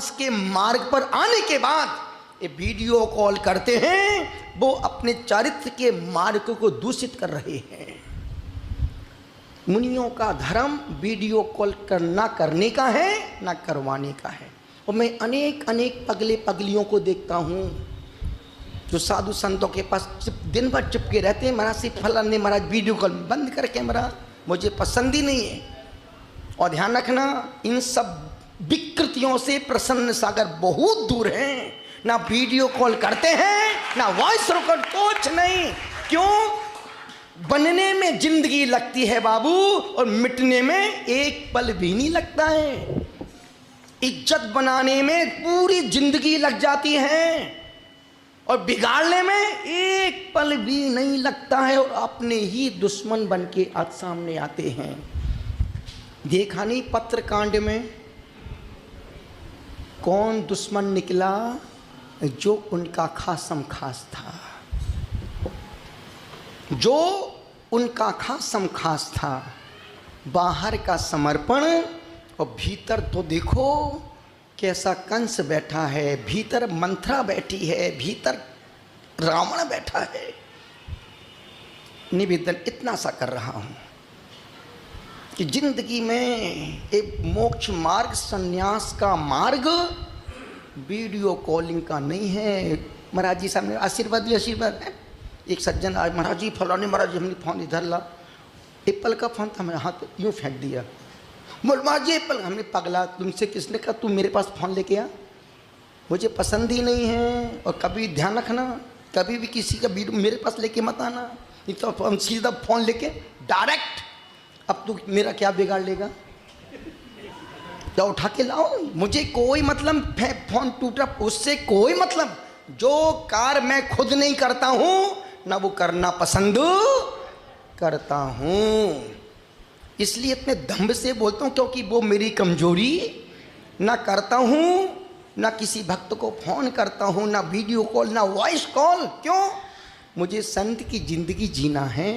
सन्यास के मार्ग पर आने के बाद ये वीडियो कॉल करते हैं, वो अपने चरित्र के मार्ग को दूषित कर रहे हैं। मुनियों का धर्म वीडियो कॉल ना करने का है, ना करवाने का है। और मैं अनेक अनेक पगले पगलियों को देखता हूँ जो साधु संतों के पास दिन भर चिपके रहते हैं, महाराज से फलाने ने महाराज वीडियो कॉल बंद कर कैमरा, मुझे पसंद ही नहीं है। और ध्यान रखना, इन सब विकृतियों से प्रसन्न सागर बहुत दूर हैं। ना वीडियो कॉल करते हैं, ना वॉइस रिकॉर्ड, कुछ नहीं। क्यों? बनने में जिंदगी लगती है बाबू, और मिटने में एक पल भी नहीं लगता है। इज्जत बनाने में पूरी जिंदगी लग जाती है और बिगाड़ने में एक पल भी नहीं लगता है, और अपने ही दुश्मन बन के आज सामने आते हैं। देखा नहीं पत्रकांड में कौन दुश्मन निकला? जो उनका खासम खास था, जो उनका खासम खास था। बाहर का समर्पण और भीतर तो देखो कैसा कंस बैठा है, भीतर मंथरा बैठी है, भीतर रावण बैठा है। निवेदन इतना सा कर रहा हूं कि जिंदगी में एक मोक्ष मार्ग, सन्यास का मार्ग वीडियो कॉलिंग का नहीं है। महाराज जी सामने आशीर्वाद ही आशीर्वाद है। एक सज्जन आए, महाराज जी फलाने, महाराज जी हमने फोन इधर ला, एप्पल का फोन था, मैंने हाथ यूँ फेंक दिया। बोल महाराज जी एप्पल, हमने पगला, तुमसे किसने कहा तू मेरे पास फोन लेके आ? मुझे पसंद ही नहीं है। और कभी ध्यान रखना, कभी भी किसी का वीडियो मेरे पास लेके मत आना, नहीं तो सीधा फोन लेके डायरेक्ट, अब तू मेरा क्या बिगाड़ लेगा, क्या उठा के लाओ। मुझे कोई मतलब फोन टूटा उससे कोई मतलब। जो कार्य मैं खुद नहीं करता हूं ना वो करना पसंद करता हूं, इसलिए इतने दम्भ से बोलता हूं, क्योंकि वो मेरी कमजोरी ना करता हूं, ना किसी भक्त को फोन करता हूं, ना वीडियो कॉल, ना वॉइस कॉल। क्यों? मुझे संत की जिंदगी जीना है।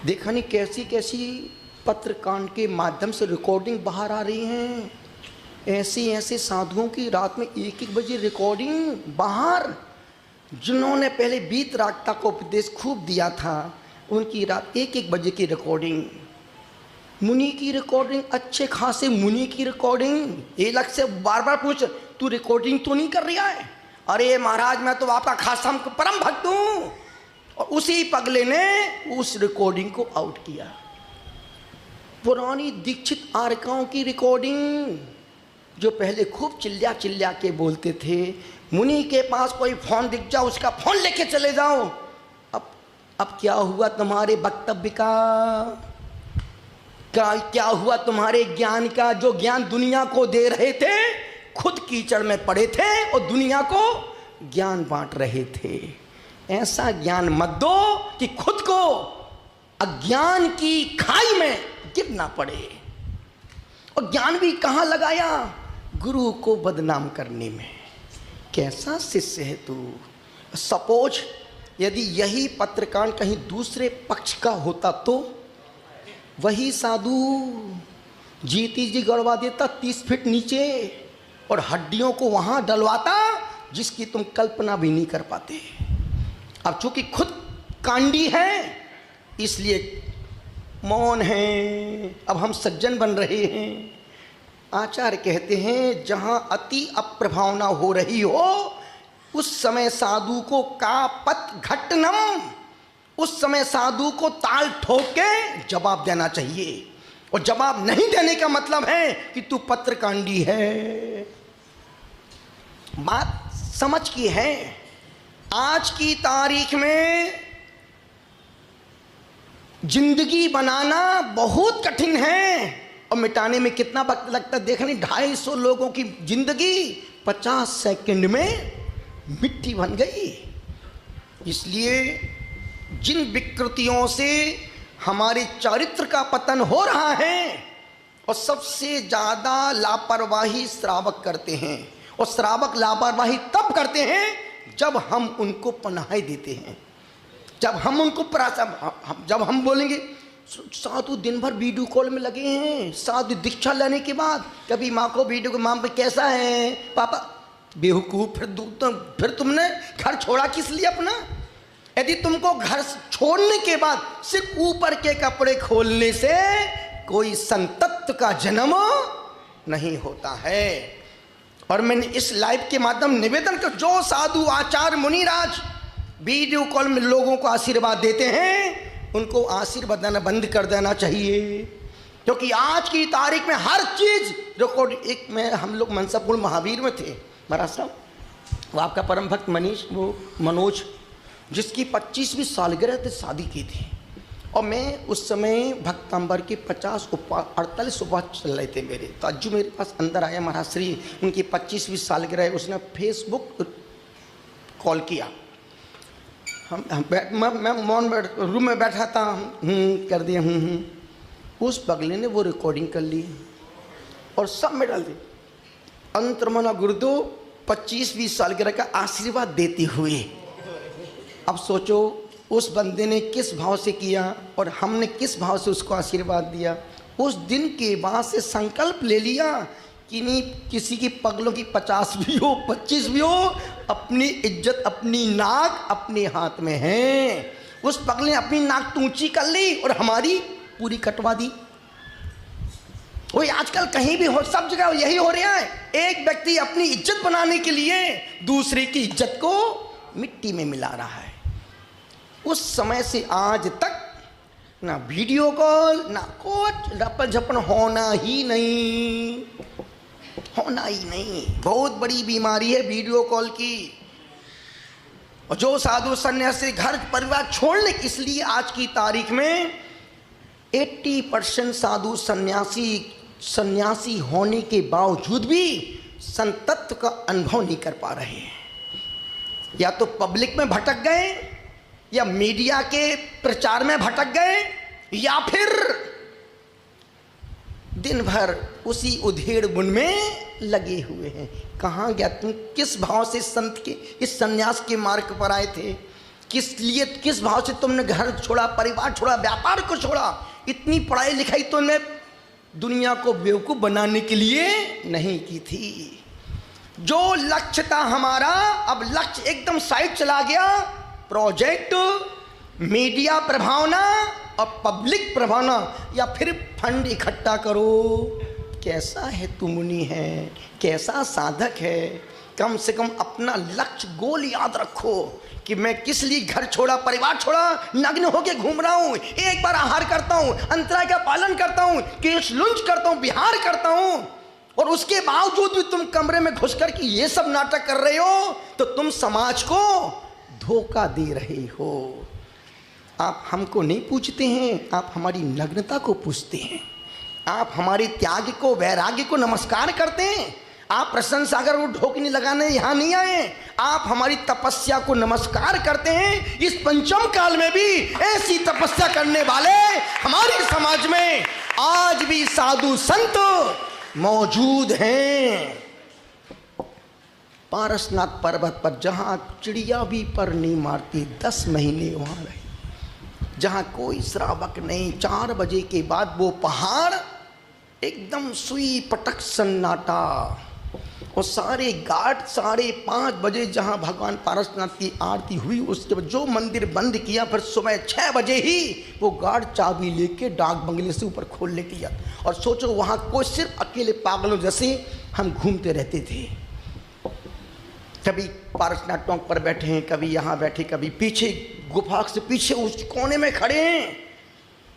देखा नहीं कैसी कैसी पत्रकांड के माध्यम से रिकॉर्डिंग बाहर आ रही हैं। ऐसे ऐसे साधुओं की रात में 1-1 बजे रिकॉर्डिंग बाहर, जिन्होंने पहले बीत रागता को उपदेश खूब दिया था, उनकी रात 1-1 बजे की रिकॉर्डिंग। मुनि की रिकॉर्डिंग, अच्छे खासे मुनि की रिकॉर्डिंग। ये लग से बार बार पूछ, तू रिकॉर्डिंग तो नहीं कर रहा है? अरे महाराज मैं तो आपका खासा परम भक्त हूँ। और उसी पगले ने उस रिकॉर्डिंग को आउट किया। पुरानी दीक्षित आर्काओं की रिकॉर्डिंग, जो पहले खूब चिल्ला चिल्ला के बोलते थे, मुनि के पास कोई फोन दिख जाओ उसका फोन लेके चले जाओ। अब क्या हुआ तुम्हारे वक्तव्य का? क्या हुआ तुम्हारे ज्ञान का? जो ज्ञान दुनिया को दे रहे थे, खुद कीचड़ में पड़े थे और दुनिया को ज्ञान बांट रहे थे। ऐसा ज्ञान मत दो कि खुद को अज्ञान की खाई में गिरना पड़े। और ज्ञान भी कहाँ लगाया? गुरु को बदनाम करने में। कैसा शिष्य है तू? सपोज यदि यही पत्रकांड कहीं दूसरे पक्ष का होता तो वही साधु जीती जी गड़वा देता 30 फीट नीचे और हड्डियों को वहां डलवाता जिसकी तुम कल्पना भी नहीं कर पाते। अब चूंकि खुद कांडी है इसलिए मौन है। अब हम सज्जन बन रहे हैं। आचार्य कहते हैं जहां अति अप्रभावना हो रही हो उस समय साधु को कापत घटनम, उस समय साधु को ताल ठोक के जवाब देना चाहिए। और जवाब नहीं देने का मतलब है कि तू पत्रकांडी है। बात समझ की है। आज की तारीख में जिंदगी बनाना बहुत कठिन है और मिटाने में कितना वक्त लगता है देखने। 250 लोगों की जिंदगी 50 सेकंड में मिट्टी बन गई। इसलिए जिन विकृतियों से हमारे चरित्र का पतन हो रहा है और सबसे ज़्यादा लापरवाही श्रावक करते हैं। और श्रावक लापरवाही तब करते हैं जब हम उनको पनाह देते हैं, जब हम उनको जब हम बोलेंगे साधु दिन भर वीडियो कॉल में लगे हैं। साधु दीक्षा लेने के बाद कभी माँ को वीडियो को, माँ पे कैसा है पापा, बेवकूफ, फिर तुमने घर छोड़ा किस लिए अपना? यदि तुमको घर छोड़ने के बाद सिर्फ ऊपर के कपड़े खोलने से कोई संतत्व का जन्म नहीं होता है। और मैंने इस लाइव के माध्यम निवेदन कर, जो साधु आचार्य मुनिराज वीडियो कॉल में लोगों को आशीर्वाद देते हैं उनको आशीर्वाद देना बंद कर देना चाहिए, क्योंकि आज की तारीख में हर चीज रिकॉर्ड। एक में हम लोग मनसापुर महावीर में थे महाराज साहब, वो आपका परम भक्त मनोज, जिसकी 25वीं सालगिरह से शादी की थी, और मैं उस समय भक्तांबर के 48 उपवास चल रहे थे मेरे। तो अज्जू मेरे पास अंदर आया महाराज श्री, उनकी 25वीं सालगिरह, उसने फेसबुक कॉल किया। मैं मौन रूम में बैठा था, कर दिया उस पगले ने वो रिकॉर्डिंग कर ली और सब में डाल दी। अंतर्मना गुरुदो 25वीं सालगिरह का आशीर्वाद देते हुए। अब सोचो उस बंदे ने किस भाव से किया और हमने किस भाव से उसको आशीर्वाद दिया। उस दिन के बाद से संकल्प ले लिया कि नहीं, किसी की पगलों की 50 भी हो 25 भी हो, अपनी इज्जत अपनी नाक अपने हाथ में है। उस पगले ने अपनी नाक तो ऊंची कर ली और हमारी पूरी कटवा दी। वही आजकल कहीं भी हो, सब जगह यही हो रहा है। एक व्यक्ति अपनी इज्जत बनाने के लिए दूसरे की इज्जत को मिट्टी में मिला रहा है। उस समय से आज तक ना वीडियो कॉल ना कुछ रपन झपन होना ही नहीं। बहुत बड़ी बीमारी है वीडियो कॉल की। और जो साधु सन्यासी घर परिवार छोड़ने, इसलिए आज की तारीख में 80% साधु सन्यासी होने के बावजूद भी संतत्व का अनुभव नहीं कर पा रहे हैं। या तो पब्लिक में भटक गए, या मीडिया के प्रचार में भटक गए, या फिर दिन भर उसी उधेड़ बुन में लगे हुए हैं। कहाँ गया तुम? किस भाव से संत के इस सन्यास के मार्ग पर आए थे? किस भाव से तुमने घर छोड़ा, परिवार छोड़ा, व्यापार को छोड़ा? इतनी पढ़ाई लिखाई तुमने दुनिया को बेवकूफ बनाने के लिए नहीं की थी। जो लक्ष्य था हमारा, अब लक्ष्य एकदम साइड चला गया। प्रोजेक्ट, मीडिया प्रभावना और पब्लिक प्रभावना, या फिर फंड इकट्ठा करो। कैसा है तू मुनि है, कैसा साधक है? कम से कम अपना लक्ष्य गोल याद रखो कि मैं किस लिए घर छोड़ा, परिवार छोड़ा, नग्न होके घूम रहा हूँ, एक बार आहार करता हूँ, अंतराय का पालन करता हूँ, केश लुंज करता हूँ, विहार करता हूँ, और उसके बावजूद भी तुम कमरे में घुसकर के ये सब नाटक कर रहे हो, तो तुम समाज को धोखा दे रहे हो। आप हमको नहीं पूछते हैं, आप हमारी नग्नता को पूछते हैं। आप हमारे त्याग को, वैराग्य को नमस्कार करते हैं। आप प्रसन्न सागर को ढोकनी लगाने यहाँ नहीं आए, आप हमारी तपस्या को नमस्कार करते हैं। इस पंचम काल में भी ऐसी तपस्या करने वाले हमारे समाज में आज भी साधु संत मौजूद हैं। पारसनाथ पर्वत पर जहाँ चिड़िया भी पर नहीं मारती, 10 महीने वहाँ रहे, जहाँ कोई श्रावक नहीं। 4 बजे के बाद वो पहाड़ एकदम सुई पटक सन्नाटा, और सारे घाट 5:30 बजे जहाँ भगवान पारसनाथ की आरती हुई, उसके बाद जो मंदिर बंद किया, फिर सुबह 6 बजे ही वो गार्ड चाबी लेके डाक बंगले से ऊपर खोलने किया। और सोचो वहाँ कोई, सिर्फ अकेले पागलों जैसे हम घूमते रहते थे। कभी पारसनाथ टोंक पर बैठे हैं, कभी यहाँ बैठे, कभी पीछे गुफा से पीछे उस कोने में खड़े हैं।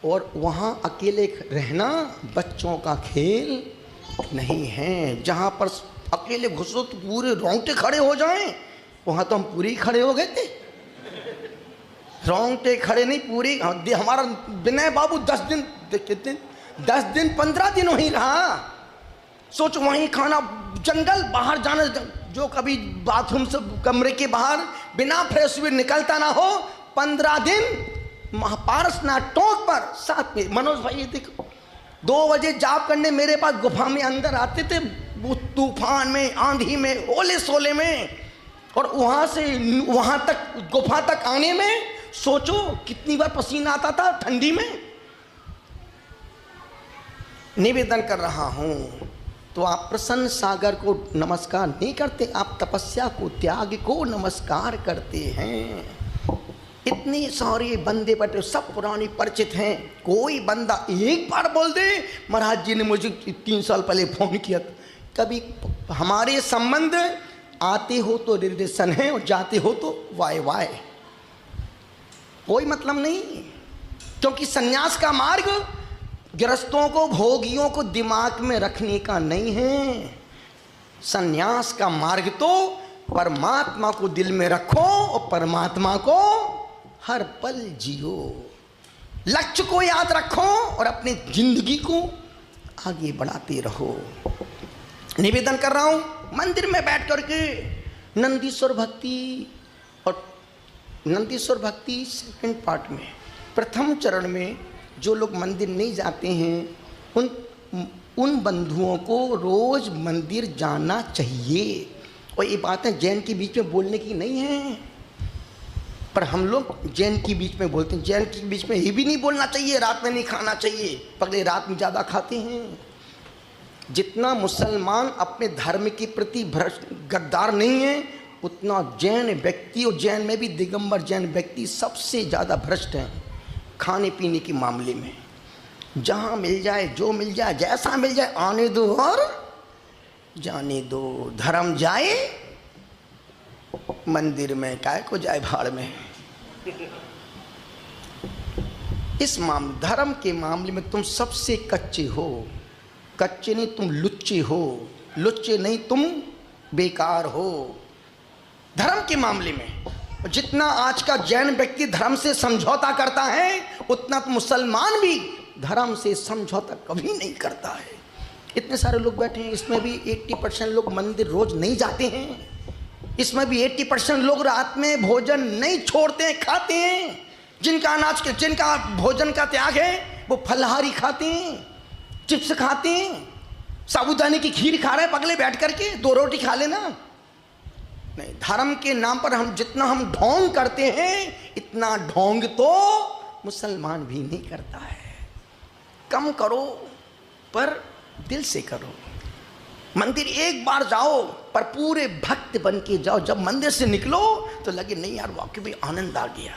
और वहाँ अकेले रहना बच्चों का खेल नहीं है। जहाँ पर अकेले घुसो तो पूरे रोंगटे खड़े हो जाएं, वहाँ तो हम पूरे ही खड़े हो गए थे। रोंगटे खड़े नहीं, पूरी। हमारा विनय बाबू 10 दिन 15 दिन वहीं रहा। सोचो वहीं खाना, जंगल, बाहर जाना, जो कभी बाथरूम से कमरे के बाहर बिना फ्रेश हुए निकलता ना हो, 15 दिन पारसनाथ टोंक पर साथ में। मनोज भाई देखो, 2 बजे जाप करने मेरे पास गुफा में अंदर आते थे, वो तूफान में, आंधी में, ओले सोले में, और वहाँ से वहाँ तक गुफा तक आने में सोचो कितनी बार पसीना आता था ठंडी में। निवेदन कर रहा हूं, तो आप प्रसन्न सागर को नमस्कार नहीं करते, आप तपस्या को, त्याग को नमस्कार करते हैं। इतने सारे बंदे बैठे, सब पुराने परिचित हैं। कोई बंदा एक बार बोल दे महाराज जी ने मुझे 3 साल पहले फोन किया, कभी हमारे संबंध आते हो तो रिलेशन है और जाते हो तो वाय वाय, कोई मतलब नहीं। क्योंकि सन्यास का मार्ग गृहस्थों को, भोगियों को दिमाग में रखने का नहीं है। सन्यास का मार्ग तो परमात्मा को दिल में रखो और परमात्मा को हर पल जियो। लक्ष्य को याद रखो और अपनी जिंदगी को आगे बढ़ाते रहो। निवेदन कर रहा हूं, मंदिर में बैठ करके नंदीश्वर भक्ति, और नंदीश्वर भक्ति सेकंड पार्ट में, प्रथम चरण में जो लोग मंदिर नहीं जाते हैं उन बंधुओं को रोज मंदिर जाना चाहिए। और ये बातें जैन के बीच में बोलने की नहीं है, पर हम लोग जैन के बीच में बोलते हैं। जैन के बीच में ये भी नहीं बोलना चाहिए रात में नहीं खाना चाहिए, पगले रात में ज़्यादा खाते हैं। जितना मुसलमान अपने धर्म के प्रति गद्दार नहीं है, उतना जैन व्यक्ति, और जैन में भी दिगंबर जैन व्यक्ति सबसे ज़्यादा भ्रष्ट हैं खाने पीने के मामले में। जहाँ मिल जाए, जो मिल जाए, जैसा मिल जाए, आने दो और जाने दो। धर्म जाए मंदिर में, काय को जाए भाड़ में। इस धर्म के मामले में तुम सबसे कच्चे हो। कच्चे नहीं, तुम लुच्चे हो। लुच्चे नहीं, तुम बेकार हो धर्म के मामले में। जितना आज का जैन व्यक्ति धर्म से समझौता करता है, उतना तो मुसलमान भी धर्म से समझौता कभी नहीं करता है। इतने सारे लोग बैठे हैं, इसमें भी 80% लोग मंदिर रोज नहीं जाते हैं। इसमें भी 80% लोग रात में भोजन नहीं छोड़ते हैं, खाते हैं। जिनका भोजन का त्याग है वो फलहारी खाते हैं, चिप्स खाते हैं, साबूदाने की खीर खा रहे हैं पगले बैठ करके, 2 रोटी खा लेना। नहीं, धर्म के नाम पर जितना हम ढोंग करते हैं, इतना ढोंग तो मुसलमान भी नहीं करता है। कम करो, पर दिल से करो। मंदिर एक बार जाओ, पर पूरे भक्त बन के जाओ। जब मंदिर से निकलो तो लगे नहीं यार वाकई में आनंद आ गया।